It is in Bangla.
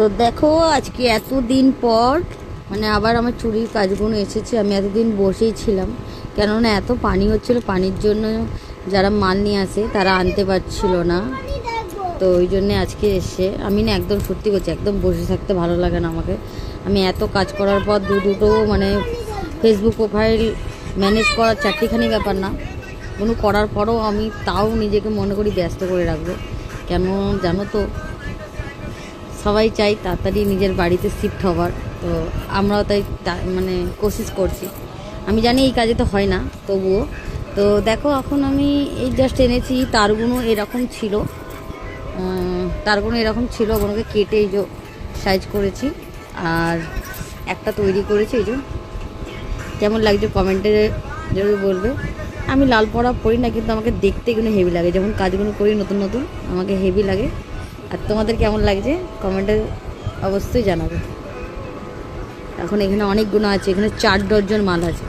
তো দেখো আজকে এতদিন পর মানে আবার আমার চুরির কাজগুলো এসেছে। আমি এতদিন বসেই ছিলাম, কেননা এত পানি হচ্ছিল, পানির জন্য যারা মাল নিয়ে আসে তারা আনতে পারছিল না। তো ওই জন্যে আজকে এসে আমি না একদম সত্যি করছি, একদম বসে থাকতে ভালো লাগে না আমাকে। আমি এত কাজ করার পর দুটো মানে ফেসবুক প্রোফাইল ম্যানেজ করার চারটিখানি ব্যাপার না, কোনো করার পরও আমি তাও নিজেকে মনে করি ব্যস্ত করে রাখবো। কেন জানো তো, সবাই চাই তাড়াতাড়ি নিজের বাড়িতে শিফট হবার, তো আমরাও তাই মানে কোশিশ করছি। আমি জানি এই কাজে তো হয় না, তবুও। তো দেখো এখন আমি এই জাস্ট এনেছি, তারগুলো এরকম ছিল, ওগুলোকে কেটে এই যে সাইজ করেছি, আর একটা তৈরি করেছি। এই যে কেমন লাগছে কমেন্টে যদি বলবে। আমি লাল পরা পরি না, কিন্তু আমাকে দেখতে এগুলো হেভি লাগে, যখন কাজগুলো করি নতুন নতুন আমাকে হেভি লাগে। আর তোমাদের কেমন লাগছে কমেন্টে অবশ্যই জানাবে। এখন এখানে অনেকগুলো আছে, এখানে 4 ডজন মাল আছে।